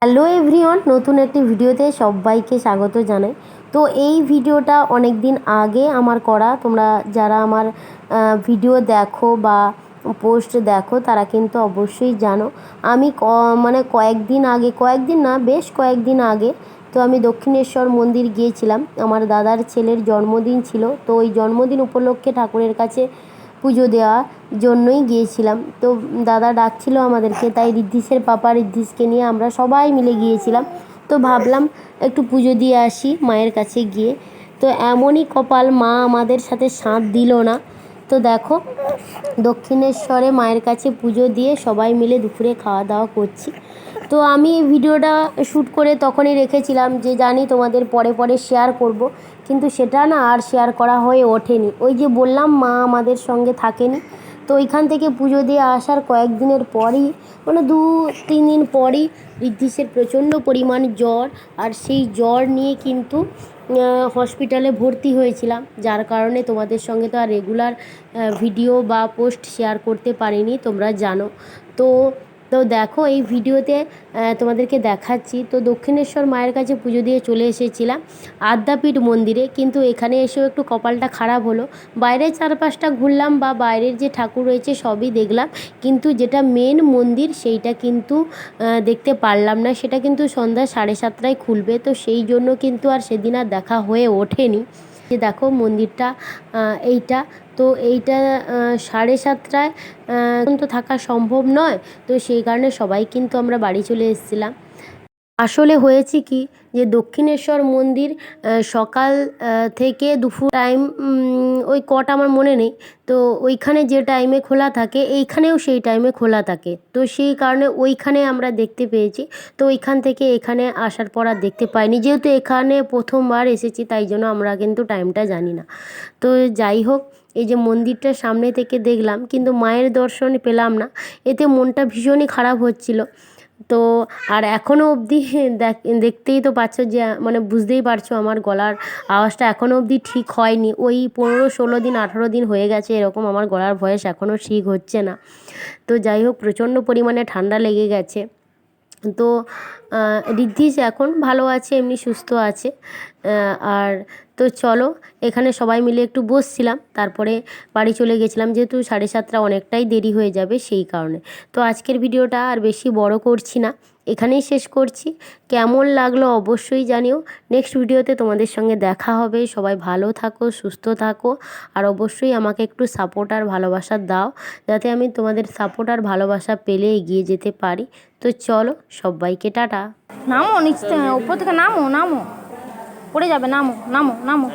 Hello everyone, নতুন একটি ভিডিওতে সবাইকে স্বাগত জানাই। তো এই ভিডিওটা অনেক দিন আগে আমার করা। তোমরা যারা আমার ভিডিও দেখো বা পোস্ট দেখো তারা কিন্তু অবশ্যই জানো। আমি কয়েকদিন না, বেশ কয়েকদিন আগে তো আমি দক্ষিণেশ্বর মন্দির গিয়েছিলাম। আমার দাদার ছেলের জন্মদিন ছিল, তো ওই জন্মদিন উপলক্ষে ঠাকুরের কাছে পুজো দেওয়ার জন্যই গিয়েছিলাম। তো দাদা ডাকছিল আমাদেরকে, তাই ঋদ্ধিসের পাপা ঋদ্ধিসকে নিয়ে আমরা সবাই মিলে গিয়েছিলাম। তো ভাবলাম একটু পুজো দিয়ে আসি মায়ের কাছে গিয়ে। তো এমনই কপাল, মা আমাদের সাথে সাথ দিল না। তো দেখো, দক্ষিণেশ্বরে মায়ের কাছে পুজো দিয়ে সবাই মিলে দুপুরে খাওয়া দাওয়া করছি। তো আমি এই ভিডিওটা শ্যুট করে তখনই রেখেছিলাম যে জানি তোমাদের পরে পরে শেয়ার করব, কিন্তু সেটা না আর শেয়ার করা হয়ে ওঠেনি। ওই যে বললাম, মা আমাদের সঙ্গে থাকেনি। তো ওইখান থেকে পুজো দিয়ে আসার কয়েকদিনের পরই, মানে 2-3 দিন পরই ঋদ্ধিসের প্রচণ্ড পরিমাণ জ্বর, আর সেই জ্বর নিয়ে কিন্তু হসপিটালে ভর্তি হয়েছিলাম, যার কারণে তোমাদের সঙ্গে তো আর রেগুলার ভিডিও বা পোস্ট শেয়ার করতে পারিনি, তোমরা জানো। তো তো দেখো এই ভিডিওতে তোমাদেরকে দেখাচ্ছি। তো দক্ষিণেশ্বর মায়ের কাছে পুজো দিয়ে চলে এসেছিলাম আদ্যাপীঠ মন্দিরে, কিন্তু এখানে এসেও একটু কপালটা খারাপ হলো। বাইরের চারপাশটা ঘুরলাম বা বাইরের যে ঠাকুর রয়েছে সবই দেখলাম, কিন্তু যেটা মেন মন্দির সেইটা কিন্তু দেখতে পারলাম না। সেটা কিন্তু সন্ধ্যা 7:30টায় খুলবে, তো সেই জন্য কিন্তু আর সেদিন আর দেখা হয়ে ওঠেনি। যে দেখো মন্দিরটা এইটা, তো এইটা 7:30টায় তো থাকা সম্ভব নয়। তো সেই কারণে সবাই কিন্তু আমরা বাড়ি চলে এসেছিলাম। আসলে হয়েছে কি, যে দক্ষিণেশ্বর মন্দির সকাল থেকে দুপুর টাইম, ওই কটা আমার মনে নেই। তো ওইখানে যে টাইমে খোলা থাকে এইখানেও সেই টাইমে খোলা থাকে, তো সেই কারণে ওইখানে আমরা দেখতে পেয়েছি। তো ওইখান থেকে এখানে আসার পর আর দেখতে পাইনি, যেহেতু এখানে প্রথমবার এসেছি তাই জন্য আমরা কিন্তু টাইমটা জানি না। তো যাই হোক, এই যে মন্দিরটা সামনে থেকে দেখলাম কিন্তু মায়ের দর্শন পেলাম না, এতে মনটা ভীষণই খারাপ হচ্ছিল। তো আর এখনও অবধি দেখতেই তো পাচ্ছ যে, মানে বুঝতেই পারছো আমার গলার আওয়াজটা এখনও অবধি ঠিক হয়নি। ওই 15-16 দিন 18 দিন হয়ে গেছে এরকম আমার গলার ভয়েস এখনও ঠিক হচ্ছে না। তো যাই হোক, প্রচণ্ড পরিমাণে ঠান্ডা লেগে গেছে। তো ঋদ্ধিস এখন ভালো আছে, এমনি সুস্থ আছে। আর তো চলো, এখানে সবাই মিলে একটু বসছিলাম, তারপরে বাড়ি চলে গেছিলাম, যেহেতু 7:30 অনেকটাই দেরি হয়ে যাবে সেই কারণে। তো আজকের ভিডিওটা আর বেশি বড় করছি না, এখানেই শেষ করছি। কেমন লাগলো অবশ্যই জানিও। নেক্সট ভিডিওতে তোমাদের সঙ্গে দেখা হবে। সবাই ভালো থাকো, সুস্থ থাকো, আর অবশ্যই আমাকে একটু সাপোর্ট আর ভালোবাসা দাও, যাতে আমি তোমাদের সাপোর্ট আর ভালোবাসা পেলে এগিয়ে যেতে পারি। তো চলো, সবাইকে টাটা। নামো নিচে, উপর থেকে নামো, নামো, পড়ে যাবে, নামো নামো নামো।